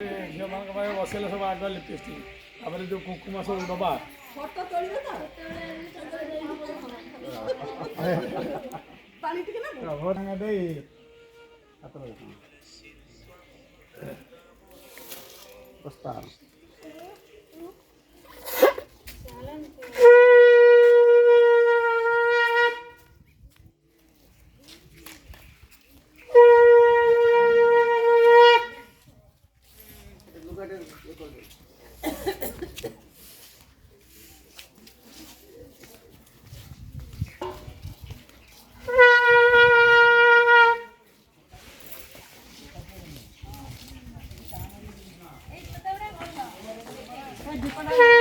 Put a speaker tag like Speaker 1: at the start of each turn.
Speaker 1: ଝିଅମାନଙ୍କ ପାଇଁ ବସେଇଲେ ସବୁ ଆଗ ଲିପିଷ୍ଟିକ୍ ତାପରେ ଯେଉଁ କୁକୁମା ସବୁ ଦେବା ଦେଇ ପ୍ରସ୍ତାବ
Speaker 2: Dipana